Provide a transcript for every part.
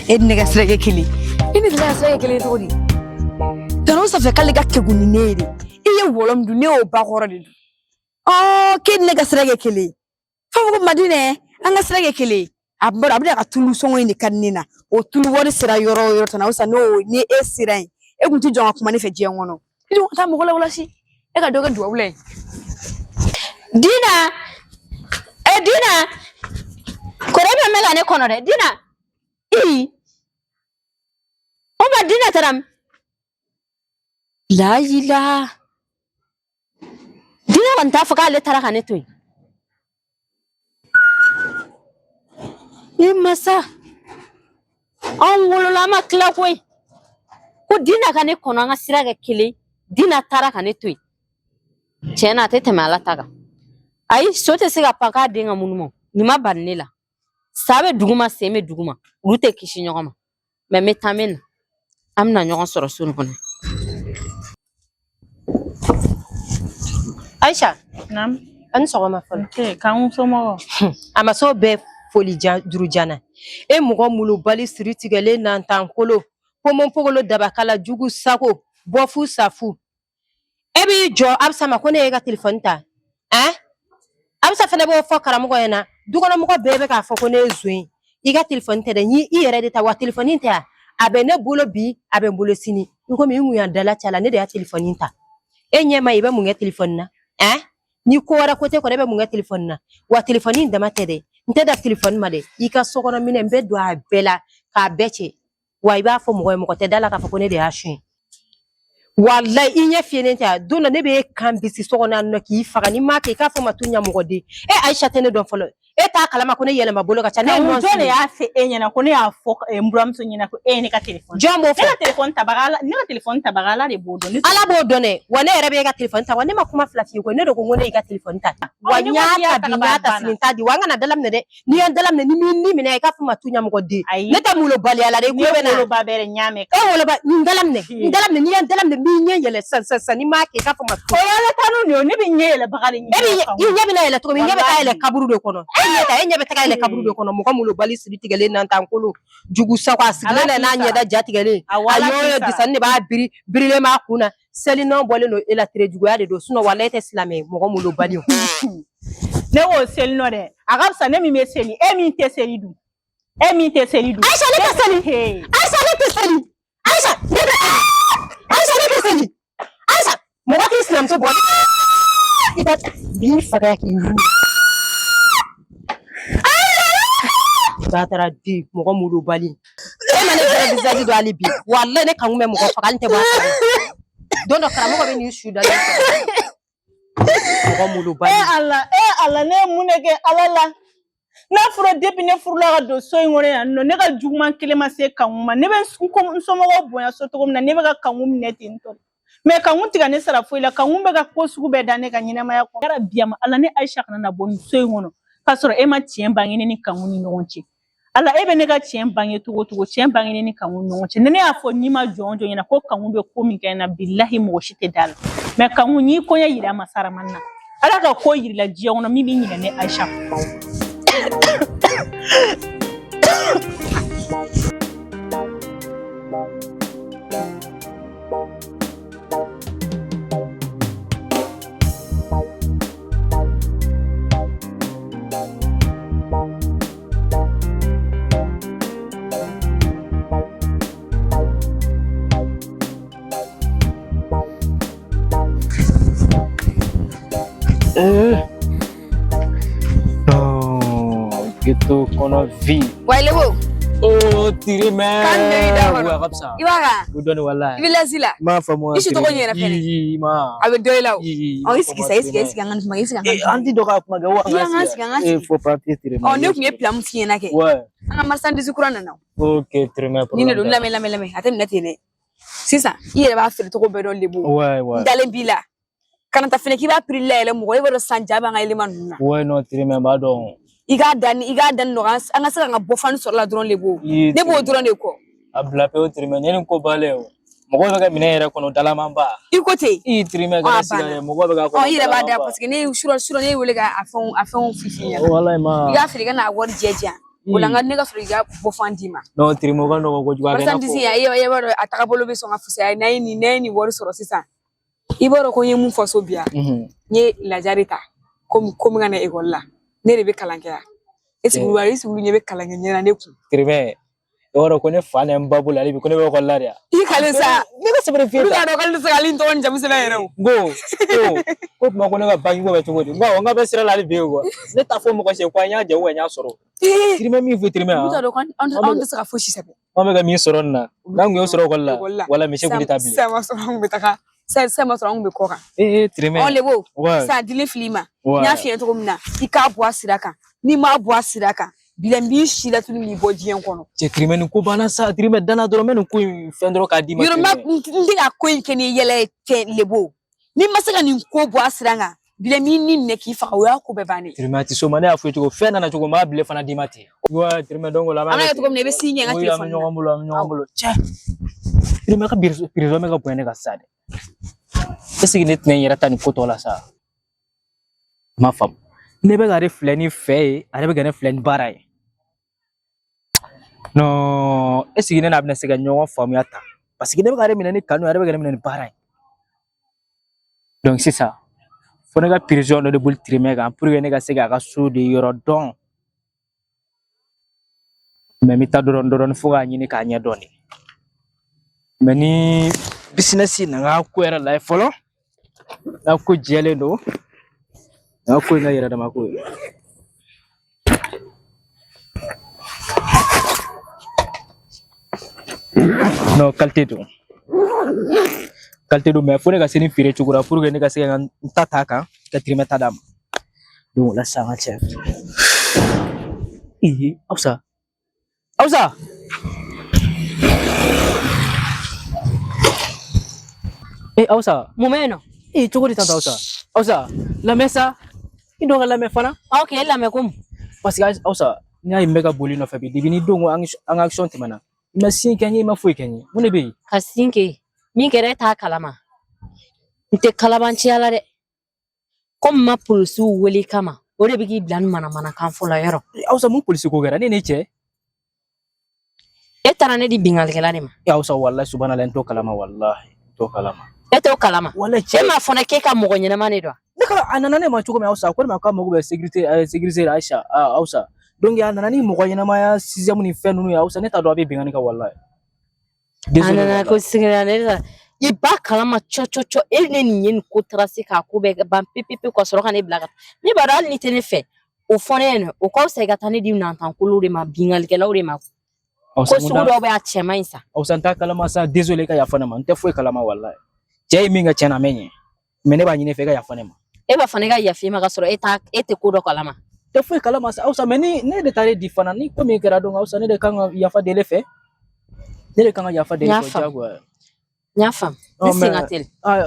E nega srege kili. Ini dila srege kili todi. Tano sa fe kale ga keguni neri. Iye wolom du ne o ba horo de. Oh, ke nega srege kili. Fa ko madine, anga srege kili. Abba abda ka tulu songo ni kanina. O tulu wori sira yoro tana usa no ni e sira. E kunti jonga kuma ne fe je ngono. Idi wata mo gola wala si. E ka doga duwa wule. Dina. Dina. Korebe mela ne kono de. Dina. Oba Dina taram. La ila. Dina wanta faka le taraka ne toy. Masa. Wolo la makla koy. Ko Dina kane kono nga siraga kile. Dina taraka ne toy. Chena tete mala taga. Ai sote siga paka dinga munumo. Nima banela. Sabe duguma seme duguma. Rute kishi nyogoma. Me tamen. Amna nyogon soro sunu kono. Aisha, Nam. an sogoma folo. Okay, kan somo. Ama so be foli durujana. E mugo mulu bali siritigele nan tankolo. Pomon pogolo dabakala jugu sako. Bofu safu. Ebi jo absa makone ega telefon ta. Absa fene bo fo karamugo yana. Dugono mugo bebe ka fo kone zuin. Iga telefon te de ni iyere de ta wa telefonin ta. Abe ne bolo bi, abe bolo sini. Nko mi nguya dala chala ne de ya telefonin ta. Nyema ibe munga telefon na. Ni ko wara kote ko be munga telefon na. Wa telefonin da matede. Nte da telefon male. Ika sokono mine mbe do a bela ka beche. Wa iba fo mo te dala ka fo kone de ashin. Wallahi inye fiene ta dona ne be kambisi sokona no ki faga ni ma ke ka fo matunya mo gode. Aisha tene don folo. Ta kalama ko ne yele mabolo ka chane no so ne ya fe enyana ko ne ya fo mbram so nyina ko ne ka telefon jombo fo ne telefon tabagala de bodo ni ala bodo ne wane rebe ka telefon ta wane makuma flafi ko ne do ko ngone ka telefon ta wanya ta binyata sininta di wanga na dalam ne de ni an dalam ne ni mina ka fo matunya mo gode ne ta mulo bali ala de ko be na mulo ba bere nyame ka wala ba ni dalam ne ni an dalam ne mi nyele san ni ma ke ka fo matunya o yala tanu ne bi nyele bagali nyele ni nyabe na ele to mi nyabe ta ele kaburu de kono enya betaka ile kaburu de kono muko mulo bali siritigele nan tankolo jugu sakwa sigele na nyeda jatigele ayo disanne ba birile ma kuna seli non bole no ela tre jugu ya de do suno wala ete islame muko mulo bali ne wo seli no de agabsa ne mi meseli mi te seli du Aisha ne te seli Aisha ne te seli Aisha muko islam to bole ita bi faga ki Zatara di mugo mulu bali mane fere bizaji do alibi wallahi ne kan me mugo fakal te ba don do kara mugo be ni shuda mugo mulu bali Allah ne muneke alala na furo depi ne furo la do so ngore no ne ka jugman kelema se kanuma ne be ko so mo boya so to na ne be ka kanum netin to me kanum tiga ne sara foila kanum be ka ko sugu be dane ka nyina ma ya ko gara biama Allah ne Aisha kana na bon so ngono kasoro e ma tien bangene ni kanum ni ngonchi ala ebe ne ga tien bange tugo tien bangene ni kanum ngonchi ne ya fo ni ma jonjo nyina ko kanum be ko mi kana billahi mo shite dal me kanum ni ko ya yira masara manna ala ka ko yira jiya wono mi bi nyina ne Aisha gitu kono vi Waile wo oh tire me wa kapsa iwaga udoni wallahi bila sila ma famu ishi to nyera fene ma abe doila o isi ngani anti doka kuma ga wa ngasi faut pas tire me ne kunye plan mfie na ke ouais anga marsandi zikurana na ok tire me ni ne do lame atem na tene sisa yere ba fere to ko be do lebu ouais ndale bila kana ta fene ki ba prilla ele mo yebo sanja ba ngai liman na ouais non tire me ba don iga dan no anga saka nga bofan sur la drone lebo ne bo drone ko abla pe o tire me ne ko bale o mo ko ga minere kono dala mamba ikote I tire me ga sigare mo ko ga ko o yere ba da parce que ne shuro ne wele ga afon fifi ya wallahi ma iga fere ga na wor jeja wala nga ne ka sɔrɔ i ka bɔfan d'i ma No trimo ka no ko juga barisa disi ya e b'a dɔn a tagabolo bɛ sɔn ka fisaya n'a ye ni wari sɔrɔ sisan i b'a dɔn ko n ye mun fɔ so bi yan n ye lajari ta ko min ka na ekɔli la ne de bɛ kalan kɛ yan olu ɲɛ bɛ kalan kɛ ɲɛna ne kun trime oro ko ne fa ne mbabula libi ko ne ko la dia i kale sa ne ka sebre fi olu ka dɔn k'ale tɛ se k'ale tɔgɔ ni jamu sɛbɛn yɛrɛ o ko tuma ko ne ka bangi ko bɛ cogo di nga bɛ sira la libi ko ne ta fo mo ko se ko anya je wo anya sɔrɔ trime mi fi trime olu t'a dɔn an tɛ se ka fosi sɛbɛn an bɛ ka min sɔrɔ nin na n'an kun y'o sɔrɔ ekɔli la wala misi kun tɛ taa bilen sisan ma sɔrɔ an kun bɛ taga sisan ma sɔrɔ an kun bɛ kɔ kan trime ɔn lebo sisan dili fili ma n y'a f'i ye cogo min na i k'a bɔ a sira kan n'i m'a bɔ a sira kan bilen b'i si la tuguni b'i bɔ diɲɛ kɔnɔ cɛ trime ni ko banna sa trime dana dɔrɔn mɛ nin ko in fɛn dɔrɔn k'a d'i ma yɔrɔ n tɛ ka ko in kɛ ni yɛlɛ fɛn lebo n'i ma se ka nin ko bɔ a sira kan bilen b'i ni minɛ k'i faga o y'a ko bɛɛ bannen trime ti so ma ne y'a fɔ cogo fɛn nana cogo m'a bile fana d'i ma ten wa trime donc la an ka kɛ cogo min na i bɛ s'i ɲɛ n ka telefɔni na ɲɔgɔn bolo cɛ trime ka prison bɛ ka bonya ne ka sa dɛ est ce que ne tɛna n yɛrɛ ta nin ko tɔ la sa ma faamu ne bɛ ka ale filɛ ni fɛ ye ale bɛ ka ne filɛ ni baara ye non est ce que ne n'a bɛna se ka ɲɔgɔn faamuya ta parce que ne bɛ ka ale minɛ ni kanu ale bɛ ka ne minɛ ni baara ye donc sisan fo ne ka prison dɔ de boli trime kan pour que ne ka se k'a ka so de yɔrɔ dɔn mais n bɛ taa dɔrɔn fo k'a ɲini k'a ɲɛ dɔn de mais ni business na n ka ko yɛrɛ lajɛ fɔlɔ n ka ko jɛlen don n ka ko in ka yɛrɛdama ko ye non qualité don mais fo ne ka se ni feere cogo la pour que ne ka se ka n ta t'a kan ka trime ta d'a ma donc o la sisan n ka cɛ Awsa Awsa mun bɛ yen nɔ cogo di tan Awsa lamɛn sa i dɔn ka lamɛn fana ok e lamɛn ko mun parce que Awsa n'i y'a ye n bɛ ka boli nɔfɛ bi depuis ni don ko an ka action tɛmɛna i ma sin kɛ n ye i ma foyi kɛ n ye mun de bɛ yen ka sin kɛ min kɛra e t'a kalama n tɛ kalabanciya la dɛ komi n ma polisiw wele kama o de bɛ k'i bila ni manamanakan fɔ la yɔrɔ Awsa mun polisi ko kɛra ne n'i cɛ e taara ne di bingalikɛla de ma Awsa wallahi subhanallah n t'o kalama wallahi n t'o kalama e t'o kalama wallahi e m'a fɔ ne k'e ka mɔgɔ ɲɛnama de don ne ka a nana ne ma cogo min Awsa ko ne ma k'a mago bɛ sécurité la Aisha Awsa donc a nana ni mɔgɔ ɲɛnamaya sixième ni fɛn ninnu ye Awsa ne t'a dɔn a bɛ bingani kɛ wallahi a nana ko sigira ne la i ba kalama cɔ e ne nin ye nin ko tracer k'a ko bɛɛ ban pepepe ka sɔrɔ ka ne bila ka taa ne b'a dɔn hali ni tɛ ne fɛ o fɔ ne ɲɛna o ka fisa i ka taa ne di nantankolow de ma bingalikɛlaw de ma ko sugu dɔw bɛ a cɛman in sa Awsa n t'a kalama sa désolé i ka yafa ne ma n tɛ foyi kalama wallahi cɛ ye min kɛ tiɲɛ na a ma ɲɛ mais ne b'a ɲini i fɛ i ka yafa ne ma e b'a fɔ ne ka yafa i ma ka sɔrɔ e tɛ ko dɔ kalama tɛ foyi kalama sa Awsa mais ni ne de taara di fana ni ko min kɛra donc Awsa ne de kan ka yafa deli fɛ ne de kan ka yafa deli fɛ jagoya n y'a faamu n sen ka teli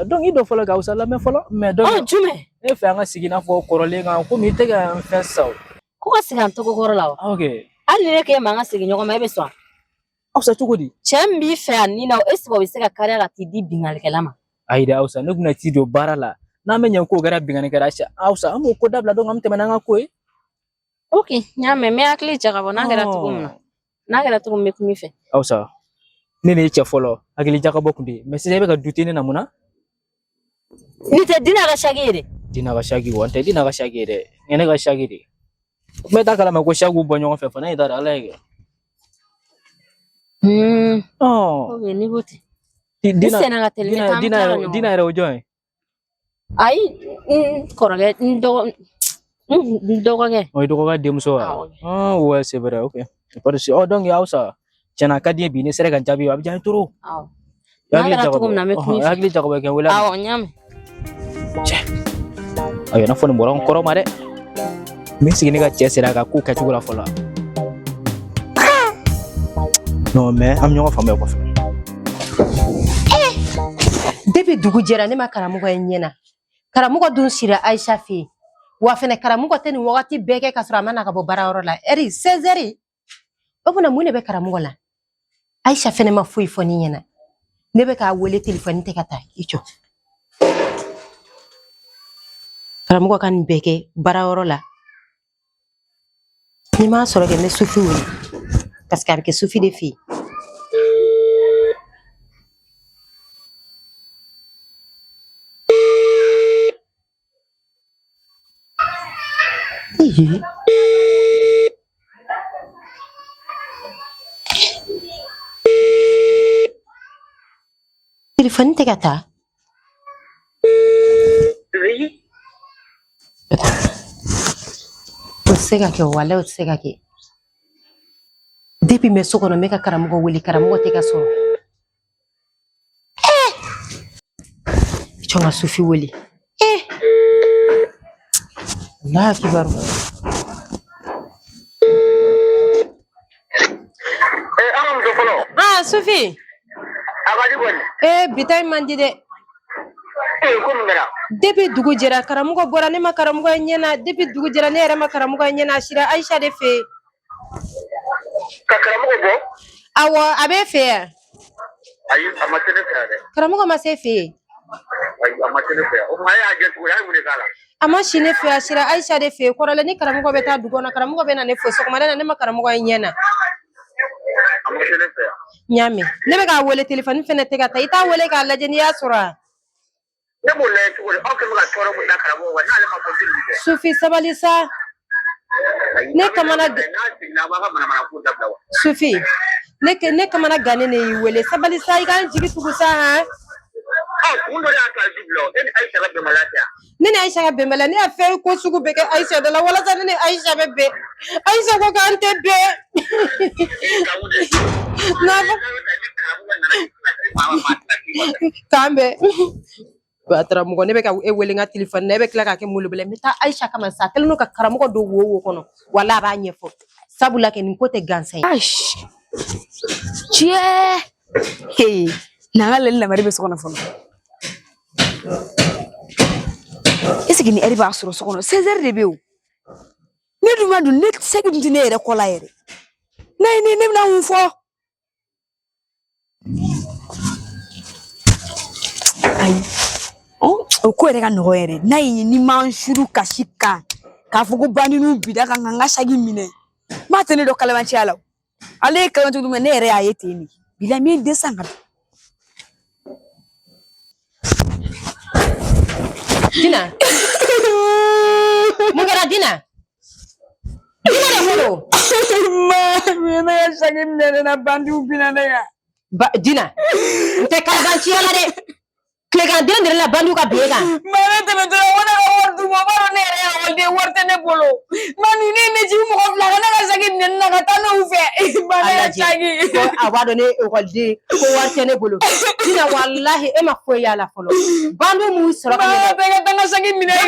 donc i dɔ fɔlɔ ka Awsa lamɛn fɔlɔ mais donc jumɛn ne fɛ an ka sigi i n'a fɔ kɔrɔlen kan komi i tɛ ka n fɛn sisan ko ka segin an tɔgɔ kɔrɔ la wa ok hali ni ne k'e ma an ka segin ɲɔgɔn ma e bɛ sɔn Awsa cogo di cɛ min b'i fɛ yan ni na est ce que o bɛ se ka kariya ka t'i di bingalikɛla ma ayi dɛ Awsa ne bɛna t'i don baara la n'an bɛ ɲɛ ko kɛra binganikɛla Awsa an b'o ko dabila donc an bɛ tɛmɛ n'an ka ko ye ok n y'a mɛn n bɛ hakili jagabɔ n'a kɛra cogo min na n'a kɛra cogo min bɛ kun i fɛ Awsa ne ni cɛ fɔlɔ hakili jagabɔ kun tɛ yen mais sisan i bɛ ka douter ne na mun na ni tɛ dina ka saki ye dɛ dina ka saki wa n tɛ dina ka saki ye dɛ nin ye ne ka saki de n bɛ taa kalama ko sakiw bɔ ɲɔgɔn fɛ fana e t'a dɔn ala ye kɛ ok ni ko ten i senna ka teli dina yɛrɛ o jɔn ye ayi n kɔrɔkɛ n dɔgɔkɛ o ye dɔgɔkɛ denmuso wa ouais c'est vrai ok donc Awsa tiɲɛna a ka di n ye bi ni sera ka n jaabi a bɛ diya n ye trop n'a kɛra cogo min na n bɛ kun i fɛ hakili jagabɔ kɛ wele awɔ n y'a mɛn ayiwa n'a fɔ nin bɔra n kɔrɔ ma dɛ n bɛ sigi ne ka cɛ sera a ka ko kɛcogo la fɔlɔ non mais an bɛ ɲɔgɔn faamuya kɔfɛ depuis dugu jɛra ne ma karamɔgɔ ye ɲɛna karamɔgɔ dun sira Aisha fɛ yen wa fɛnɛ karamɔgɔ tɛ nin wagati bɛɛ kɛ ka sɔrɔ a ma na ka bɔ baarayɔrɔ la heure 16 heures o fana mun de bɛ karamɔgɔ la Aisha fɛnɛ ma foyi fɔ ne ɲɛna ne bɛ k'a wele téléphone tɛ ka taa i jɔ karamɔgɔ ka nin bɛɛ kɛ baarayɔrɔ la Ni m'a sɔrɔ kɛ n bɛ Sufi wele parce que a bɛ kɛ Sufi de fɛ yen. Téléphone tɛ ka taa. Oui. O tɛ se ka kɛ walahi o tɛ se ka kɛ. Depuis n bɛ so kɔnɔ n bɛ ka karamɔgɔ wele karamɔgɔ tɛ ka sɔrɔ. Jɔn ka Sufi wele. Allahu akibaru. Ah Sufi. Bitay man di dɛ. Depuis dugu jɛra karamɔgɔ bɔra ne ma karamɔgɔ ye ɲɛna depuis dugu jɛra ne yɛrɛ ma karamɔgɔ ye ɲɛna Sira Aisha de fɛ. Ka karamɔgɔ bɔ? Awɔ a bɛ fɛ yan. Ayi a ma se ne fɛ dɛ. Karamɔgɔ ma se fɛ yen. Ayi a ma se ne fɛ. O kuma e y'a kɛ cogo di? A ye mun de k'a la? A ma si ne fɛ yan Sira Aisha de fɛ. Kɔrɔlen ni karamɔgɔ bɛ taa dugu kɔnɔ karamɔgɔ bɛ na ne fo sɔgɔmada la ne ma karamɔgɔ ye ɲɛna. A ma se ne fɛ yan. Ɲaami ne bɛ k'a wele téléphone fɛnɛ tɛ ka taa i t'a wele k'a lajɛ n'i y'a sɔrɔ a. Ne b'o lajɛ cogo di? Aw kɛlen bɛ ka tɔɔrɔ mun da karamɔgɔ kan n'ale ma fɔ joli kɛ? Sufi sabali sa. Ne kamana Sufi ne kamana gane ne y'i wele sabali sa i k'an jigi tugu sa han. Kun dɔ de y'a to a jubila e ni Aisha ka bɛnbaliya tɛ yan. Ne ni Aisha ka bɛnbaliya ne y'a fɛn ko sugu bɛɛ kɛ Aisha de la walasa ne ni Aisha bɛ bɛn Aisha ko k'an tɛ bɛn. K'an bɛn. Karamɔgɔ ne bɛ ka e wele n ka téléphone na e bɛ tila k'a kɛ molobɛlɛ n bɛ taa Aisha kama sa a kɛlen don ka karamɔgɔ don wo kɔnɔ wala a b'a ɲɛfɔ sabula kɛ nin ko tɛ gansan ye. Tiɲɛ n'an ka leli lamari bɛ so kɔnɔ fɔlɔ est-ce que ni heure b'a sɔrɔ so kɔnɔ 16h de bɛ o ne dun ma dun ne segi dun tɛ ne yɛrɛ kɔ la yɛrɛ n'a ye ne bɛna mun fɔ ayi o ko yɛrɛ ka nɔgɔ yɛrɛ n'a ye ni m'an suru kasi kan k'a fɔ ko baninu bida kan ka n ka sagi minɛ m'a tɛ ne dɔ kalabanciya la ale ye kalabanci min ne yɛrɛ y'a ye ten de bila min desan ka Dina mun kɛra Dina Dina de fɔlɔ ne ka sagi minɛ ne na bandiw bina ne kan Dina n tɛ kalabanciya la dɛ tilegan den de la bandiw ka bin e kan. Ne tɛmɛtɔ la ko ne ka wari d'u ma o b'a dɔn ne yɛrɛ ye ekɔliden wari tɛ ne bolo ni ne ye ne jigi mɔgɔ fila kan ne ka sagi minɛ ne na ka taa n'u fɛ ne ka sagi ko a b'a dɔn ne ye ekɔliden ko wari tɛ ne bolo Dina walahi e ma foyi y'a la fɔlɔ bandiw m'u sɔrɔ ka ne tɛ ka taa n ka sagi minɛ ne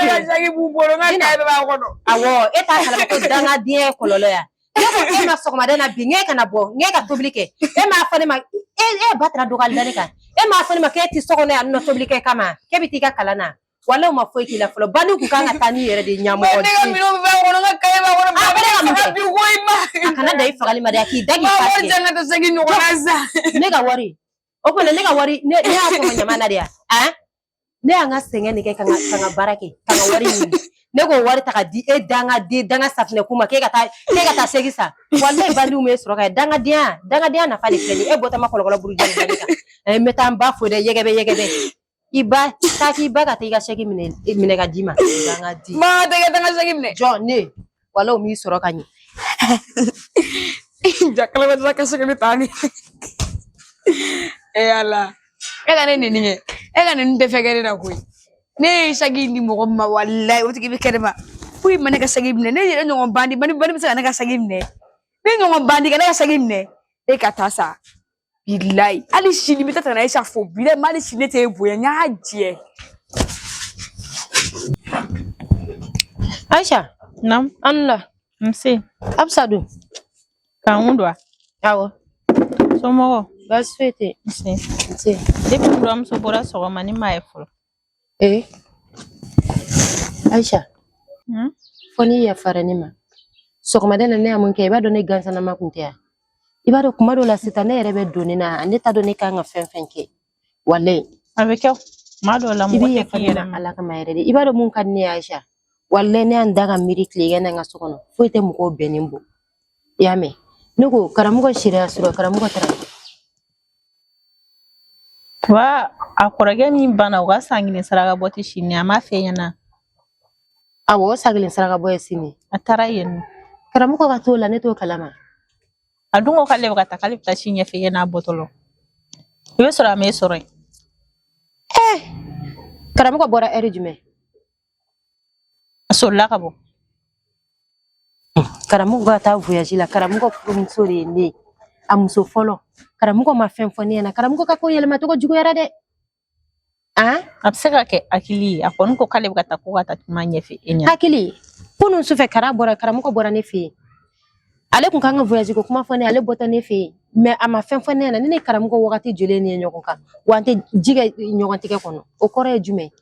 ka sagi b'u bolo n ka cahier bɛ b'a kɔnɔ awɔ e t'a kalama ko dangadenya ye kɔlɔlɔ ya ne ko e ma sɔgɔmada na bi ŋ'e kana bɔ ŋ'e ka tobili kɛ e m'a fɔ ne ma e ba taara dɔgɔyali da ne kan e m'a fɔ ne ma k'e ti so kɔnɔ yan nɔ tobili kɛ kama k'e bɛ t'i ka kalan na walahi o ma foyi k'i la fɔlɔ bandiw kun kan ka taa n'i yɛrɛ de ɲɛmɔgɔ ne ka minɛnw bɛ b'a kɔnɔ n ka cahier b'a kɔnɔ a kana da i fagali ma dɛ a k'i da k'i fa tigɛ n ka taa sagi ɲɔgɔnna san ne ka wari o kɔni ne ka wari ne y'a fɔ ma ɲama na de yan ne y'an ka sɛgɛn de kɛ ka n ka baara kɛ ka n ka wari ɲini ne k'o wari ta ka di e danga safinɛ kuma k'e ka taa segi sa walahi bandiw m'e sɔrɔ ka dangadenya nafa de filɛ nin ye e bɔtɔ ma kɔlɔkɔlɔ buruja de kan n bɛ taa n ba fo dɛ yɛgɛbɛ i ba taa k'i ba ka taa i ka segi minɛ ka d'i ma dangadi ma tɛ ka taa n ka segi minɛ jɔ ne walahi o m'i sɔrɔ ka ɲɛ ja kalabanciya ka segi bɛ taa ni Ala e ka ne neni kɛ e ka neni tɛ fɛ kɛ ne na koyi ne ye sagi di mɔgɔ min ma walahi o tigi bɛ kɛ ne ma foyi ma ne ka sagi minɛ ne yɛrɛ ɲɔgɔn bandi bɛ se ka ne ka sagi minɛ ne ɲɔgɔn bandi ka ne ka sagi minɛ e ka taa sa bilayi hali sini bɛ taa ka na Aisha fo bilayi hali sini ne t'e bonya n y'a jɛ Aisha Nam, an la nse. Absa dun Kan mun do wa? awɔ Somɔgɔ. baasi foyi tɛ Nse. Depuis buramuso bɔra sɔgɔma ni m'a ye fɔlɔ. Aisha fɔ n'i yafara ne ma sɔgɔmada la ne y'a mun kɛ i b'a dɔn ne gansanama kun tɛ yan i b'a dɔn kuma dɔw la sisan ne yɛrɛ bɛ don ne na ne t'a dɔn ne kan ka fɛn fɛn kɛ walahi A bɛ kɛ maa dɔw la i b'i mɔgɔ tɛ yafa k'i ne yɛrɛ ma ma. Ala kama yɛrɛ de i b'a dɔn mun ka di ne ye Aisha wallahi ne an daga miri kile yana nga sokono foite mu ko benimbo yame nugo karamugo shira sura karamugo tara wa akorage min bana wa sangine saraga boti shini ama fenyana awo sagilin saraga boye sini atara yen karamugo ka tola ne to kalama adungo kale wakata kale ta shinya fenyana botolo iwe sura me soro karamugo bora eri jume solla kabo karamugo ta voyage la karamugo promisori ne amuso folo karamugo ma fen foni na karamugo ka ko yelma to ko jugo yara de abseka ke akili akon ko kale wakata ko gata tumanye fe enya hakili kunun su fe karabora karamugo bora ne fe ale kun kan voyage ko kuma foni ale bota ne fe mais ama fen foni na ne karamugo wakati jole ne nyoko kan wante jiga nyoko tike kono o kore jume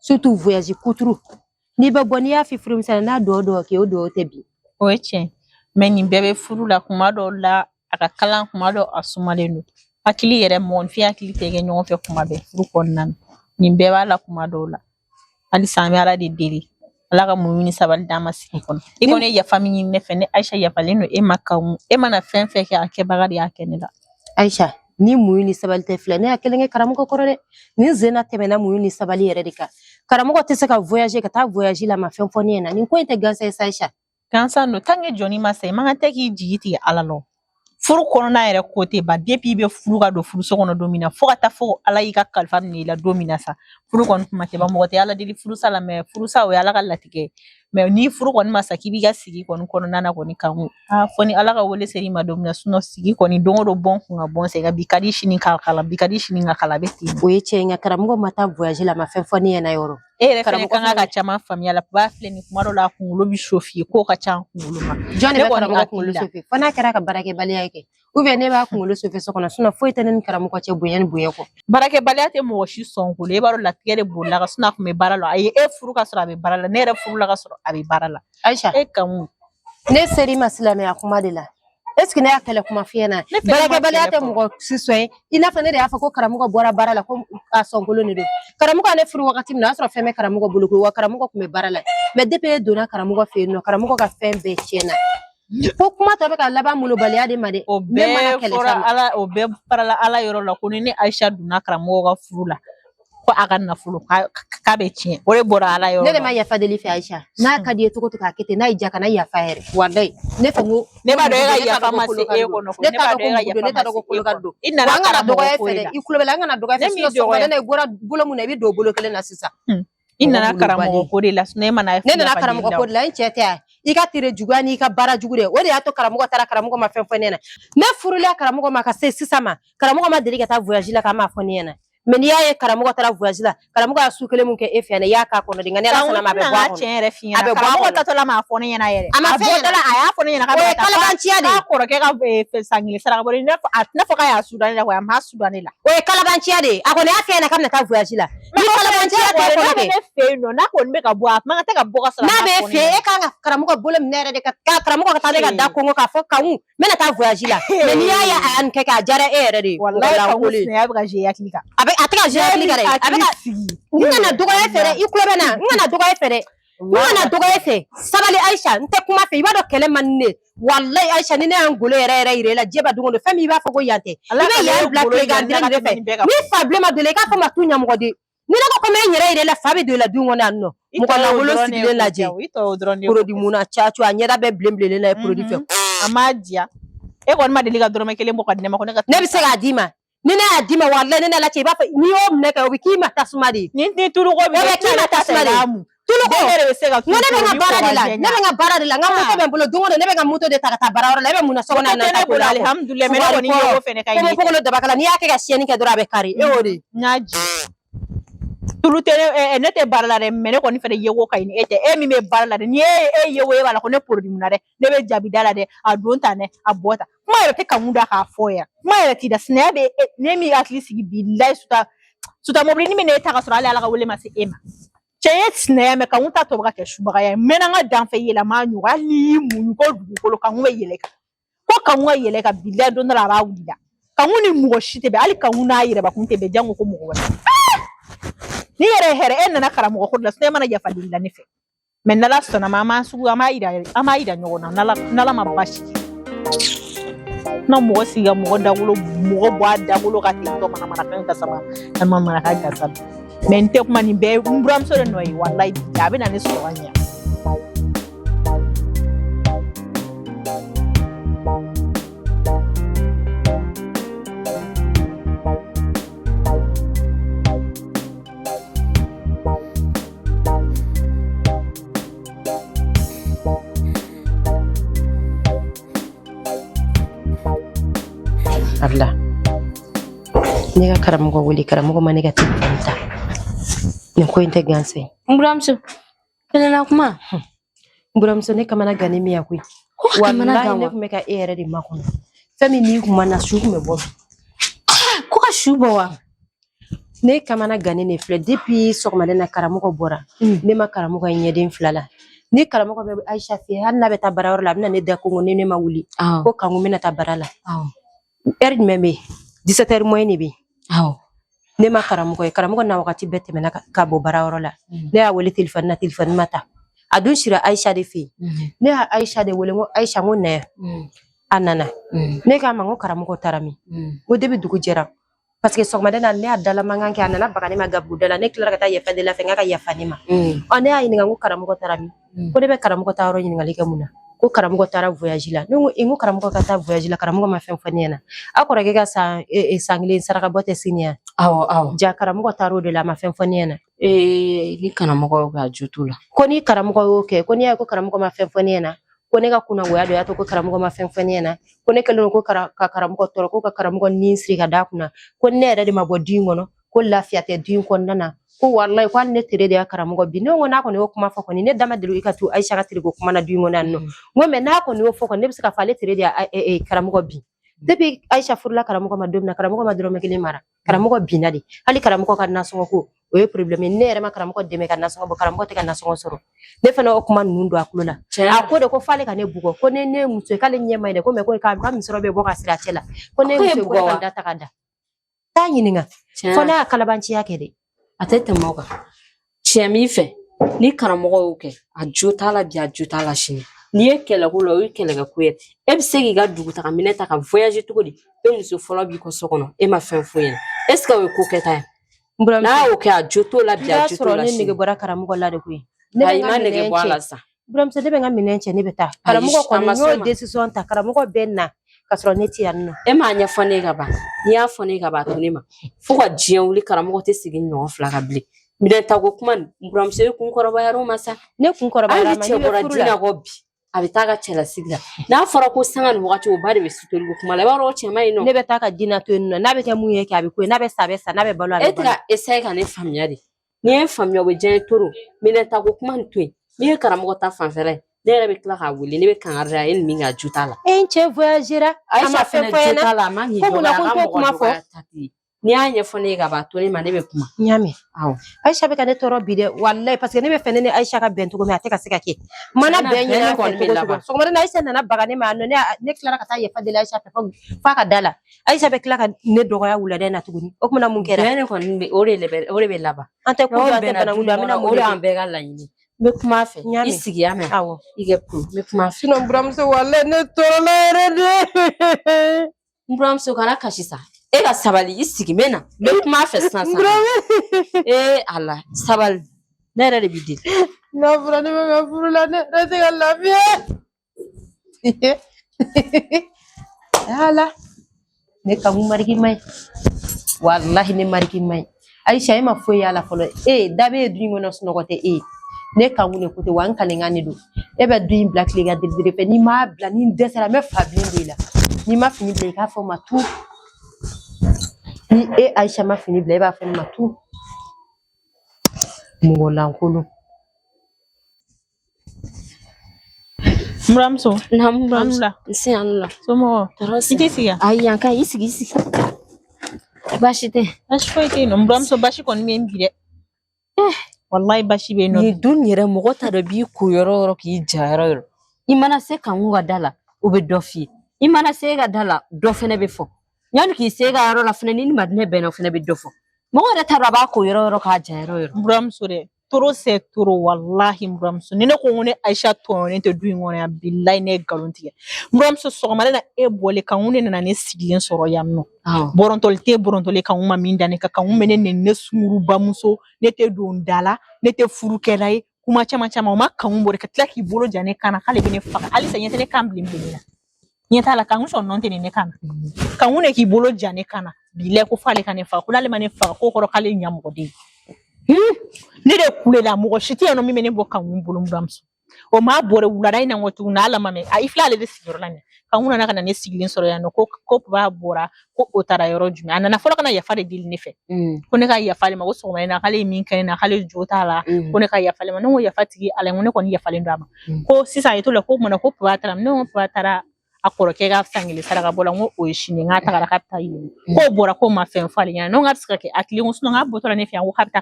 surtout voyage kuturu ni ba boni ya fi frum sana na do ke o do tebi oche meni bebe furu la kuma do la aka kalan kuma do asumalenu akili yere mon fi akili tege nyoko fe kuma be furu konnan ni beba la kuma do la ali sami ala de deli ala ka mumini sabali dama siki kono ikone ya famille ne fe ne Aisha ya faleno e makamu e mana fen fe ke ake bagari yake ne la Aisha ni muyuni sabali te fle ne akelenge karamugo korore ni zena temena muyuni sabali yere dika karamugo te seka voyager ka ta voyager la ma fen foni na ni ko inte gansa Aisha gansa no tange joni ma sai ma ta ki jiti ala lo furu kono na yere kote ba depuis be furu ga do furu so kono domina fo ka ta fo ala yi ka kalfa ni la domina sa furu kono kuma te ba mo te ala dili furu sala me furu sa o ala ka latike me ni furu kono ma sakibi ga sigi kono nana kono kan foni ala ka wole seri ma domina suno sigi kono dongo do bon ko bon se ga bikadi shini kala bikadi shini nga kala beti o yeche nga karamugo mata voyager la ma fen foni na yoro re fene kanga ka chama famia la ba fle ni kuma do la ku lo bi shofi ko ka chan ku lo ma jone be karamugo ku lo sofi fana kara ka barake bali yake ou bien ne ba ku lo sofi so kono suno foi tenen karamugo che buyen ko barake bali ate mo shi son ko le baro la tigere bolla ka suna ku me baralo ay e furu ka sura be barala ne re furu la ka sura abi barala Aisha e kamu ne seri maslame akuma de la est-ce que ne akele kuma fiena barake bali ate mo sisoy ina fa ne de afa ko karamugo bora barala ko a songolo ne do karamugo ne furu wakati na sura feme karamugo buluko wa karamugo kuma barala mais depuis dona karamugo fe no karamugo ka fembe chena ko kuma to be ka laba mulo bali ade made o be fora ala o be parala ala yoro la ko ni Aisha duna karamugo ka furu la ko aga na furu ka be chien o le bora ala yoro ne de ma ya fa deli fi Aisha na ka die to ko to ka kete na ija kana ya fa here wallahi ne fa ngo ne ba do ya fa ma se e ko no ne ba do ya fa ma ko ko gaddo inna na kara do ya fere ikulo bela ngana do ya fere so bela ne gora bulo mu ne bi do bulo kele na sisa inna na karamugo ko de la ne ma na ne na karamugo ko de la nchete ika tire jugani ika bara jugure o de ya to karamugo tara karamugo ma fen fone na ne furula karamugo ma ka se sisa ma karamugo ma deli ka ta voyage la ka ma fone na men ya ye karamugo tara voyage la karamugo asu kele mun ke efiane ya ka ko no dinga ne la sana ma be bwa ko abe bwa ko to la ma fone na yere ama fone la aya fone na ka ba kala banchi ade ko ro ke ka fe sangile sara bo ne fo ka ya sudan la wa ma sudan la o kala banchi ade ako ne afiane kam na ta voyage la ni kala banchi ade ko ne fe no na ko be ka bwa ma ta ka bwa sara na be fe e ka karamugo bolem nere de ka karamugo ka ta de ka da ko ka fo ka wu mena ta voyage la men ya ya an ke ka jara ere de wallahi ka wu ne ya ga je ya klika abe ataka je ya klika re abe ngana dogo e fere ikulo bena ngana dogo e fere ngana dogo e fe sabali Aisha nte kuma fe ibado kele manne wallahi Aisha ni ne angulo ere ire la jeba dungo de fami ba fogo yante ibe ya black lega ndire de fe ni problème de le ka fama tunya mo de ni na ko me nyere ire la fabi de la dungo na no mo ko na wolo sigile la je produit muna chachu anyeda be blemble na produit fe amadia e ko ma de liga doro me kele mo ko ne ma ko ne bi se ga dima ni na adima wallahi ni na la che ba ni o mne ka obi ki mata sumadi ni tulu ko bi ki mata sumadi tulu ko ngone be nga bara de la ne be nga bara de la nga moto be bolo dungo ne be nga moto de takata bara ora le be muna sogona na ta ko alhamdulillah me ko ni yo fene kay ko ko lo de bakala ni yake ga sieni ke dora be kari e ori nyaji tulu tene ne te bara la de me ne ko ni fene yego kay ni ete e mi me bara la de ni e yewo e bala ko ne produit muna de ne be jabi dala de adonta ne abota ma te kamunda ka foya ma ti da snabe ne mi at least billahi suta mobli ni me ne ta ka sura ala ka wole ma se ema cheye sneme ka unta to baka shubaga ya mena nga danfe yela manyu ali mu ko du ko ka ngwe yeleka ko ka ngwe yeleka billahi don la ba wulida ka nguni mu shite be ali ka nguna yire ba kunte be jango ko mu wala ni yere here en na kara mu ko da snema na ya fadilla ni fe mais n'ala sɔnna ma an m'an sugu an b'a yira ɲɔgɔn na n'ala ma basi na mɔgɔ sigi ka mɔgɔ dagolo mɔgɔ bɔ a dagolo ka ten tɔ manamanakan ka sama ka manamanakan ka sama mais n tɛ kuma nin bɛɛ ye n buramuso de nɔ ye walayi a bɛ na ne sɔrɔ ka ɲɛ Abla ne ka karamɔgɔ wele karamɔgɔ ma ne ka telefɔni ta nin ko in tɛ gansan ye n buramuso kɛlɛla kuma n buramuso ne kamana gannen min ya koyi wallahi ne tun bɛ ka e yɛrɛ de makɔnɔ fɛn min n'i kuma na su tun bɛ bɔ ko ka su bɔ wa ne kamana gannen de filɛ depuis sɔgɔmada na karamɔgɔ bɔra ne ma karamɔgɔ ye ɲɛden fila la ni karamɔgɔ bɛ Aisha fɛ hali n'a bɛ taa baarayɔrɔ la a bɛ na ne da kongo ne ma wuli ko kanko bɛna taa baara la heure jumɛn bɛ yen 17h moins de bɛ yen ne ma karamɔgɔ ye karamɔgɔ na wagati bɛɛ tɛmɛna ka bɔ baarayɔrɔ la ne y'a wele téléphone na téléphone ma ta a dun sira Aisha de fɛ yen ne y'a Aisha de wele n ko Aisha n ko na yan a nana ne k'a ma n ko karamɔgɔ taara min ko depuis dugu jɛra parce que sɔgɔmada na ne y'a dala mankan kɛ a nana baga ne ma gabuguda la ne tilara ka taa yafa de la fɛ n ka yafa ne ma ne y'a ɲininka n ko karamɔgɔ taara min ko ne bɛ karamɔgɔ taa yɔrɔ ɲininkali kɛ mun na ko karamɔgɔ taara voyage la ne ko karamɔgɔ ka taa voyage la karamɔgɔ ma fɛn fɔ ne ɲɛna a kɔrɔkɛ ka san kelen saraka bɔ tɛ sini yan ja karamɔgɔ taara o de la a ma fɛn fɔ ne ɲɛna ni karamɔgɔ ka jo t'u la ko ni karamɔgɔ y'o kɛ ko n'i y'a ye ko karamɔgɔ ma fɛn fɔ ne ɲɛna ko ne ka kunnagoya dɔ y'a to ko karamɔgɔ ma fɛn fɔ ne ɲɛna ko ne kɛlen don ko ka karamɔgɔ tɔɔrɔ ko ka karamɔgɔ nin siri ka d'a kunna ko ne yɛrɛ de ma bɔ du in kɔnɔ ko lafiya tɛ du in kɔnɔna na ko wallahi ko hali ne tere de y'a karamɔgɔ bi ne ko n'a kɔni y'o kuma fɔ kɔni ne dama deli i ka to Aisha ka tere ko kuma na du in kɔnɔ yan nɔ n ko mais n'a kɔni y'o fɔ kɔni ne bɛ se ka fɔ ale tere de y'a karamɔgɔ bi depuis Aisha furula karamɔgɔ ma don min na karamɔgɔ ma dɔrɔmɛ kelen mara karamɔgɔ binna de hali karamɔgɔ ka nasɔngɔ ko o ye problème ye ne yɛrɛ ma karamɔgɔ dɛmɛ ka nasɔngɔ bɔ karamɔgɔ tɛ ka nasɔngɔ sɔrɔ ne fana o kuma ninnu don a kulo la a ko de ko f'ale ka ne bugɔ ko ne ye muso ye k'ale ɲɛ ma ɲi dɛ ko mais ko ka misɔrɔ bɛ bɔ ka siri a cɛ la ko ne ye muso ye ko ne ka da ta ka da t'a ɲininka fɔ ne y'a kalabanciya kɛ dɛ a tɛ tɛmɛ o kan tiɲɛ min fɛ ni karamɔgɔ y'o kɛ a jo t'a la bi a jo t'a la sini n'i ye kɛlɛko la o ye kɛlɛkɛko ye e bɛ se k'i ka dugutaga minɛ ta ka voyage cogo di e muso fɔlɔ b'i kɔ so kɔnɔ e ma fɛn fɔ ɲɛna est ce que o ye ko kɛta ye n'a y'o kɛ a jo t'o la bi a jo t'o la sini ne nege bɔra karamɔgɔ la de koyi ayi ma nege bɔ a la sa buramuso ne bɛ n ka minɛn cɛ ne bɛ taa karamɔgɔ kɔni n'o décision ta karamɔgɔ bɛ na ka sɔrɔ ne tɛ yan nɔ e m'a ɲɛfɔ ne ka ban n'i y'a fɔ ne ka ban a to ne ma fo ka diɲɛ wuli karamɔgɔ tɛ segin ɲɔgɔn fila ka bilen minɛn tako kuma nin buramuso ye kun kɔrɔbayara o ma sa ne kun kɔrɔbayara ma hali cɛ bɔra diinɛ kɔ bi a bɛ taa ka cɛlasigi la n'a fɔra ko sanga ni wagati o ba de bɛ suteli ko kuma la i b'a dɔn o cɛ ma ɲi nɔ ne bɛ taa ka diinɛ to yen nɔ n'a bɛ kɛ mun ye kɛ a bɛ ko ye n'a bɛ sa a bɛ sa n'a bɛ balo a bɛ balo e tɛ ka essayer ka ne faamuya de n'i ye faamuya o bɛ diya n ye toro minɛn tako kuma nin to yen n'i ye karamɔgɔ ta fanfɛla ye ne yɛrɛ bɛ tila k'a wele ne bɛ kangari da e ni min ka ju t'a la e n cɛ voyagera a ma fɛn fɔ ɲɛna a ma ɲi dɔgɔya a ka mɔgɔ dɔgɔya ta ten n'i y'a ɲɛfɔ ne ye ka ban a to ne ma ne bɛ kuma n y'a mɛn Aisha bɛ ka ne tɔɔrɔ bi dɛ wallahi parce que ne bɛ fɛ ne ni Aisha ka bɛn cogo min a tɛ ka se ka kɛ mana bɛn ɲɛna kɔni bɛ laban sɔgɔmada na Aisha nana baga ne ma ne tilara ka taa yafa deli Aisha fɛ f'a ka da la Aisha bɛ tila ka ne dɔgɔya wulada na tuguni o kumana mun kɛra ne kɔni o de bɛ laban an tɛ ko an tɛ bananku don an bɛna mun o de y'an bɛɛ ka laɲini n bɛ kuma a fɛ i sigi a mɛn awɔ i kɛ kun n bɛ kuma a fɛ sinon buramuso wallahi ne tɔɔrɔ la yɛrɛ de n buramuso kana kasi sa e ka sabali i sigi mɛn na n bɛ kuma a fɛ sisan ala sabali ne yɛrɛ de b'i deli n'a fɔra ne bɛ ka furu la ne yɛrɛ tɛ ka lafiya ala ne ka mun mariki ma ɲi wallahi ne mariki ma ɲi Aisha e ma foyi y'a la fɔlɔ da bɛ ye du in kɔnɔ sunɔgɔ tɛ e ne kan kun de ko tɛ wa n kalenkan de don e bɛ du in bila tilegan diri fɛ n'i m'a bila ni dɛsɛra n bɛ fa bilen don i la n'i ma fini bila i k'a fɔ n ma tu ni e Aisha ma fini bila e b'a fɔ ne ma tu mɔgɔ lankolon buramuso n'amula si anula somɔgɔ i tɛ sigi ayi yan ka i sigi baasi tɛ baasi foyi tɛ yen nɔ buramuso baasi kɔni bɛ n bi dɛ wallahi baasi bɛ yen nɔ nin dun yɛrɛ mɔgɔ t'a dɔn b'i ko yɔrɔ o yɔrɔ k'i ja yɔrɔ o yɔrɔ i mana se kanku ka da la o bɛ dɔ f'i ye i mana se e ka da la dɔ fɛnɛ bɛ fɔ yanni k'i se e ka yɔrɔ la fɛnɛ ni madinɛ bɛnna o fɛnɛ bɛ dɔ fɔ mɔgɔ yɛrɛ t'a dɔn a b'a ko yɔrɔ o yɔrɔ k'a ja yɔrɔ o yɔrɔ buramuso dɛ trop c'est trop wallahi muramso ni ne ko ngone Aisha to ne te du ngone billahi ne galontige muramso so mala na e bole kan ngone na ne sigilen soro yamno borontole kan nguma minda ne ka kan ngumene ne suru bamuso ne te don dala ne te furu kelai kuma chama ma kan ngumbo ka tlaki bolo jane kana kale bene fa ali sa nyete ne kan blimblina nyeta la kan ngso non te ne kana kan ngune ki bolo jane kana billahi ko fale kan ne fa kula le mane fa ko ko kale nyamgo de ne de kulela mo shiti ya no mi mene bo kan bulu muramso o ma bore wulada ina ngotu na ala mame a ifla le de sigiro la ne kan una na kana ne sigilin soro ya no ko ba bora ko otara yoro jumi ana na folo kana ya fare dil ne fe ko ne ka ya fale ma go so ma na kale min kan na kale jota la ko ne ka ya fale ma no ya fatigi ala ngone ko ni ya fale ndama ko sisa yeto le ko mo na ko ba tara no ba tara akoro ke ga sangile saraka bola ngo o shini ngata gara kapta yini ko bora ko ma fen fali yana no ngatska ke akili ngo suno ngaboto la ne fi ngo kapta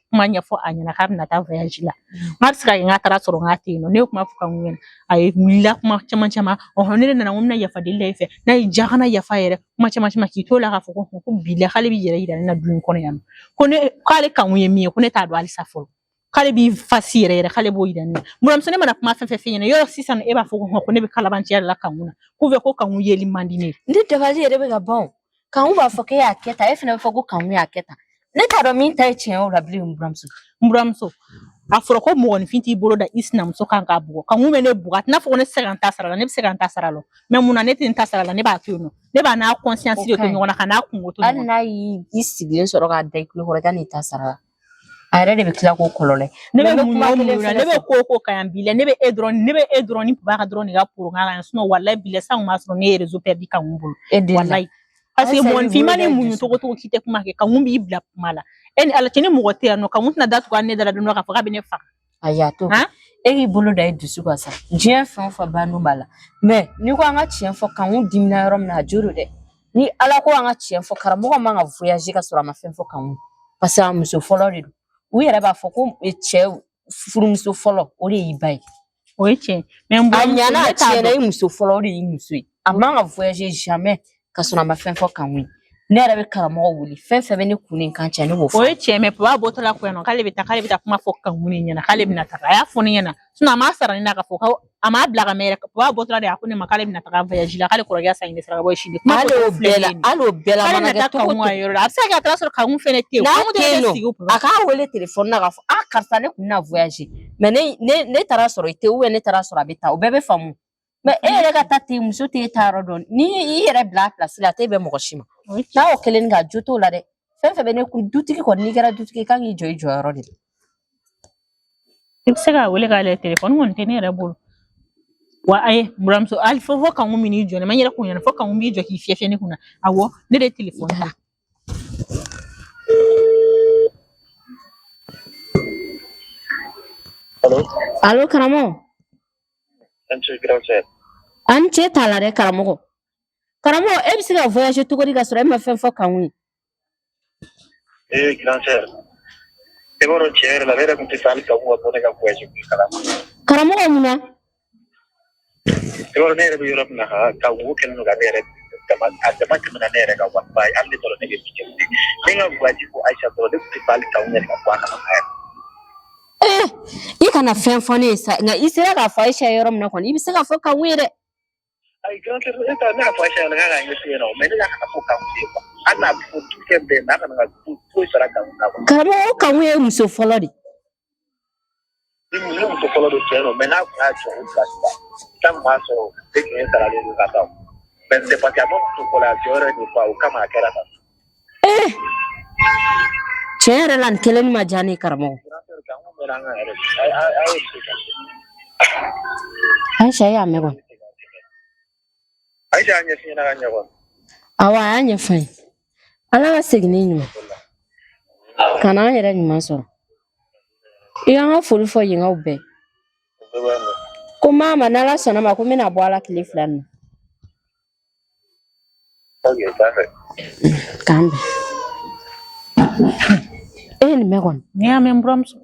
kuma nya fo anya na kapna ta voyage la ngatska ke ngata ra soro ngati no ne kuma fuka ngwen ay milla kuma chama o honere na ngumna ya fadile fe na jahana ya fayere kuma chama ki to la ga fo ko bile khale bi yere ida na dun kono yam ko ne kale kan yemi ko ne ta do ali safo kale bi fasire yere kale bo idani muramso ne mana kuma fe nyene yo sisan e ba fo ko ne be kala ban tiere la kanuna ku ve ko kan yeli mandine ndi dabaji yere be ga bon kan ba fo ke ya keta e fina fo ko kan ya keta ne ta do min tai chen o rabli muramso afro ko mo ni finti bolo da isnam so kan ka bugo kan me ne bugat na fo ne 50 sara ne be 50 sara lo me muna ne tin tasara la ne ba tuno ne ba na conscience de to ngona kana kungo to an na yi isiglen soro ga dai kulo ko ni tasara ayre de be kila ko kolole ne be ko kan bile ne be edron ni ba ka drone ga pour ngala sno wallahi bile sang masro ne réseau perdi kan mbul wallahi parce que mon fi mane munyu to kite kuma ke kan mbi bla mala en ala tini mo gote no kan mutna datu ga ne dala no ka fa be ne fa ayato eri bolo da dusu ko sa jien fa banu bala mais ni ko anga chien fo kan u dimna rom na juro de ni ala ko anga chien fo karamo ko manga voyage ka sura ma fen fo kan parce que muso folori u yere ba fo ko che furumso folo o de ibai o che mais mbo anyana che na muso folo de muso amanga voyage jamais ka sura ma fen fo kan wi ne yɛrɛ bɛ karamɔgɔ wuli fɛn fɛn bɛ ne kun kan cɛ ne b'o fɔ o ye cɛ mɛ papa bɔtɔ la ko yan nɔ k'ale bɛ taa kuma fɔ kan mun ɲɛna k'ale bɛna taga a y'a fɔ ne ɲɛna sinon a m'a sara ne na ka fɔ ko a m'a bila ka mɛn papa bɔtɔ la de a ko ne ma k'ale bɛna taga voyage la k'ale kɔrɔkɛ sa ɲini sira ka bɔ sini kuma hali o bɛɛ la k'ale bɛna taa kan mun yɔrɔ la a bɛ se ka kɛ a taara sɔrɔ kan mun fɛnɛ tɛ yen n'a tɛ yen a k'a wele telefɔni na k'a fɔ a karisa ne kun na voyage mais ne taara sɔrɔ i tɛ ou bien ne taara sɔrɔ a bɛ taa o bɛɛ bɛ faamu mais e yɛrɛ ka taa ten muso tɛ taa yɔrɔ dɔn ni i yɛrɛ bila place la a tɛ bɛn mɔgɔ si ma n'a y'o kelen ka jo t'o la dɛ fɛn fɛn bɛ ne kun dutigi kɔni n'i kɛra dutigi i kan k'i jɔ i jɔyɔrɔ de la i bɛ se k'a wele k'ale telefɔni kɔni tɛ ne yɛrɛ bolo wa ayi buramuso hali fɔ kan mun min n'i jɔ ne ma n yɛrɛ kun ɲɛna fɔ kan mun b'i jɔ k'i fiyɛ ne kunna awɔ ne de ye telefɔni la allo karamɔgɔ an cɛ t'a la dɛ karamɔgɔ e bɛ se ka voyage cogo di ka sɔrɔ e ma fɛn fɔ kan ye grand sœur e b'a dɔn cɛ yɛrɛ la ne yɛrɛ kun tɛ fɛ hali ka bɔ ne ka voyage kun kala karamɔgɔ mun na e b'a dɔn ne yɛrɛ bɛ yɔrɔ min na ka wo kɛlen don ka ne yɛrɛ a dama tɛmɛna ne yɛrɛ ka wariba ye hali ne tɔrɔ ne bɛ bi kɛ ne ka voyage ko Aisha dɔrɔn ne kun tɛ fɛ hali ka yɛrɛ ka bɔ a kama yɛrɛ i kana fɛn fɔ ne ye sa nka i sera k'a fɔ Aisha yɔrɔ min na kɔni i bɛ se k'a fɔ kan ye dɛ ayi grand sœur ne ka fɔ Aisha yɛrɛ k'a ka ɲɛsin yen nɔ mais ne ka fɔ kan ye quoi hali n'a bɛ fɔ dukɛ bɛɛ n'a kana ka foyi sara kan na quoi karamɔgɔ o kan ye muso fɔlɔ de ni muso fɔlɔ don cɛ nɔ mais n'a kun y'a jɔ o place la san kun b'a sɔrɔ e kun ye saralen don ka taa mais c'est parce que a ma muso fɔlɔ a jɔyɔrɔ de quoi o kama a kɛra tan tiɲɛ yɛrɛ la nin kelen ma diya ne ye karamɔgɔ Aisha y'a mɛn kɔni Aisha y'a ɲɛfin ɲɛna ka ɲɛ kɔni awɔ a y'a ɲɛfɔ n ye ala ka segin ne ɲuman ka n'an yɛrɛ ɲuman sɔrɔ i y'an ka foli fɔ yenkaw bɛɛ ko mama n'ala sɔnna ma ko n bɛna bɔ ala tile 2 nin na k'an bɛn e ye nin mɛn kɔni ne y'a mɛn buramuso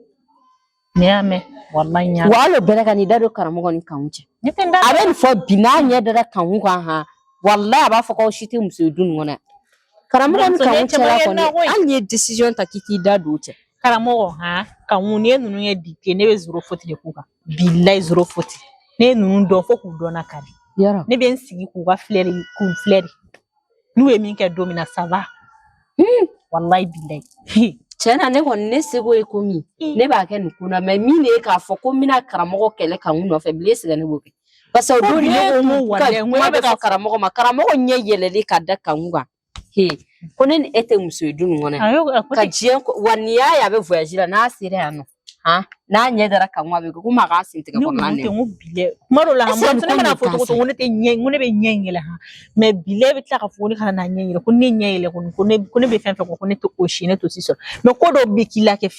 ne y'a mɛn wallahi n y'a mɛn wa hali o bɛɛ la ka n'i da don karamɔgɔ ni kanw cɛ ne tɛ n da a bɛ nin fɔ bi n'a ɲɛ dara kanw kan han wallahi a b'a fɔ k'aw si tɛ muso ye du nin kɔnɔ yan karamɔgɔ ni kanw cɛla kɔni hali n'i ye décision ta k'i t'i da don o cɛ Karamɔgɔ kan ne ninnu ye dicté ne bɛ zéro faute de k'u kan bilayi zéro faute ne ye ninnu dɔn fo k'u dɔnna kari ne bɛ n sigi k'u ka k'u filɛri n'u ye min kɛ don min na ça va wallahi bilayi Tiɲɛna ne kɔni ne seko ye ko min ne b'a kɛ nin ko na mais min de ye k'a fɔ ko n bɛna karamɔgɔ kɛlɛ kan n nɔfɛ bilen sɛgɛ ne b'o kɛ parce que o don ne ko kuma bɛ fɔ karamɔgɔ ma karamɔgɔ ɲɛ yɛlɛlen ka da kan kan ko ne ni e tɛ muso ye du nin kɔnɔ ka diɲɛ wa n'i y'a ye a bɛ voyage la n'a sera yan nɔ n'a ɲɛ dara kan a bɛ ko ma k'a sen tigɛ kɔnɔna ne ko bilayi kuma dɔw la ne mana fɔ cogo ko ne tɛ ɲɛ ko ne bɛ ɲɛ in yɛlɛ mais bilayi bɛ tila ka fɔ ko ne kana na ɲɛ yɛlɛ ko ne ɲɛ yɛlɛ ko ne bɛ fɛn fɛn ko ne tɛ o si ne to sisan mais ko dɔw bɛ k'i la kɛ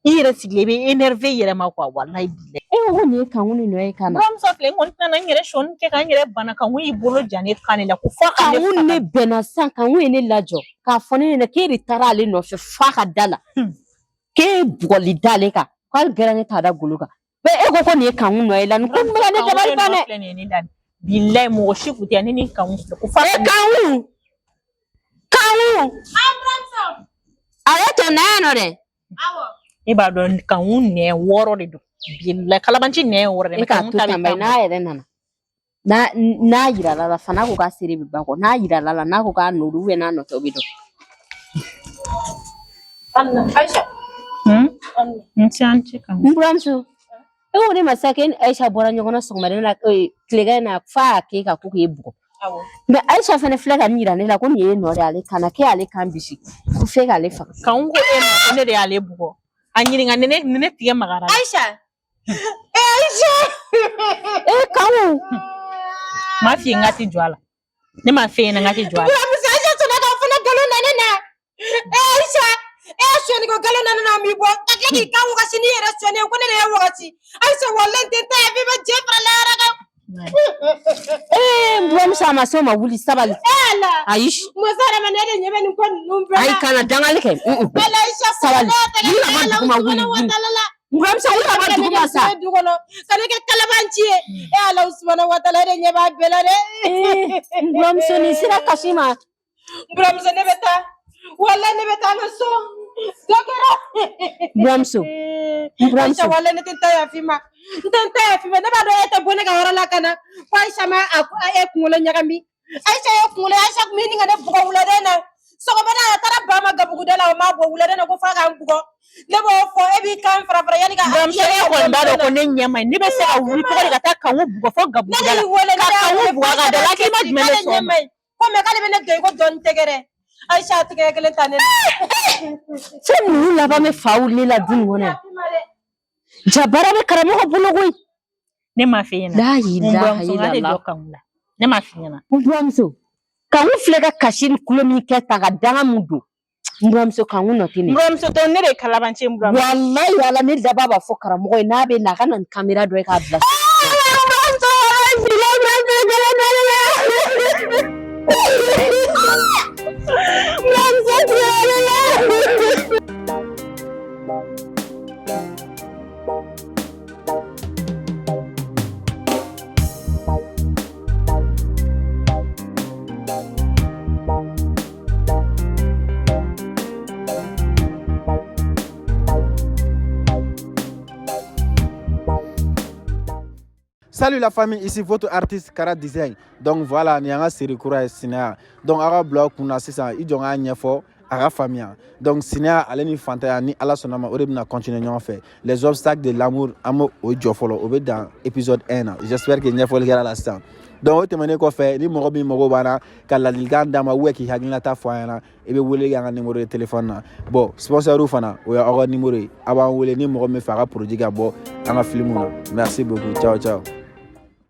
i yɛrɛ sigilen i bɛ énervé i yɛrɛ ma quoi wallahi bilayi ko nin ye kankun ni nɔ ye kana buramuso filɛ n kɔni tɛna n yɛrɛ sɔnni kɛ ka n yɛrɛ bana kankun y'i bolo jan ne kan ne la ko fɔ ka kankun ne bɛnna sisan kankun ye ne lajɔ k'a fɔ ne ɲɛna k'e de taara ale nɔfɛ f'a ka da la k'e bugɔli d'ale kan k'ale gɛrɛ ne t'a da golo kan e ko nin ye kankun nɔ ye la nin ko n bɛ ka ne dabali ban dɛ bilayi mɔgɔ si kun tɛ ne ni kankun filɛ ko fɔ kankun ale tɛ na yan nɔ dɛ e b'a dɔn kankun nɛ 6 de don bilayi kalabanci nɛ 6 de e k'a to tan bayi n'a yɛrɛ nana n'a yirala la fana ko k'a seere bɛ ban kɔ n'a yirala la n'a ko k'a nɔ don n'a nɔ tɛ o bɛ dɔn Aisha n buramuso e ko ne ma sisan k'e ni Aisha bɔra ɲɔgɔn na sɔgɔmada la tilegan in na f'a k'e ka ko k'e bugɔ mais Aisha fana filɛ ka nin yira ne la ko nin ye nɔ de ale kan na k'e ale kan bisi ko f'e k'ale faga kankun ko e ma ko ne de y'ale bugɔ a ɲininka ni ne tigɛ magara Aisha kankun m'a f'i ye n ka ti jɔ a la ne m'a f'i ɲɛna n ka ti jɔ a la buramuso Aisha sɔnna k'a fana nkalon da ne na Aisha sɔnni ko nkalon da ne na m'i bɔ ka tila k'i kan wagasi n'i yɛrɛ sɔnni ko ne de ye wagasi Aisha wallahi n tɛ taa f'i bɛ jɛ fara la yɛrɛ kan buramuso a ma se o ma wuli sabali ayi muso yɛrɛ ma ne de ɲɛ bɛ nin ko ninnu bɛɛ la ayi kana dangali kɛ sabali wuli ka bɔ dugu ma wuli buramuso wuli ka bɔ dugu ma sa ka ne kɛ kalabanci ye Ala subahana wa taala de ɲɛ b'a bɛɛ la dɛ buramuso nin sera kasi ma buramuso ne bɛ taa wallahi ne bɛ taa n ka so dɔ kɛra buramuso wallahi ne tɛ taa yafi ma n tɛ taa yafi ma ne b'a dɔn e tɛ bɔ ne ka yɔrɔ la ka na ko Aisha ma e kunkolo ɲagami Aisha ye kunkolo Aisha kun bɛ ɲini ka ne bugɔ wuladen na sɔgɔmada a taara ba ma gabuguda la o m'a bɔ wuladen na ko f'a ka n bugɔ ne b'o fɔ e b'i kan fara fara yanni ka buramuso e kɔni b'a dɔn ko ne ɲɛ maɲi ne bɛ se ka wuli tɔgɔ de ka taa kankun bugɔ fo gabuguda la ka kankun bugɔ ka da la k'i ma jumɛn de sɔrɔ ko mais k'ale bɛ ne gɛn ko dɔɔni tɛgɛrɛ Aisha tigɛ kelen ta ne fɛn ninnu laban bɛ fa wuli la du nin kɔnɔ jabara bɛ karamɔgɔ bolo koyi ne m'a f'i ɲɛna ne m'a f'i ɲɛna buramuso kankun filɛ ka kasi ni kulo min kɛ tan ka danga mun don buramuso kankun nɔ tɛ ne buramuso tɛ ne de ye kalabanci ye buramuso wallahi ala ne daba b'a fɔ karamɔgɔ ye n'a bɛ na a ka na ni kamera dɔ ye k'a bila Salut la famille, ici votre artiste Kara Design. Donc voilà, ni anga série kura Sinea. Donc aga blog kuna sisa i jonga ɲɛfɔ aga famille. Donc Sinea ale ni fantaya ni ala sonama o de bɛna continuer ɲɔgɔn fɛ. Les obstacles de l'amour amo o jɔ fɔlɔ o bɛ dans épisode 1 na. J'espère que ɲɛfɔli kɛra la sisan. Donc o tɛmɛnen kɔfɛ ni mɔgɔ min mago b'an ka ladilikan d'a ma ou k'i hakilinata fɔ an ɲɛna i bɛ wele kɛ an ka numéro de téléphone na. Bon sponsor fana o y'aw ka numéro ye. A b'an wele ni mɔgɔ min fɛ a ka produit ka bɔ an ka film na. Merci beaucoup. Ciao ciao.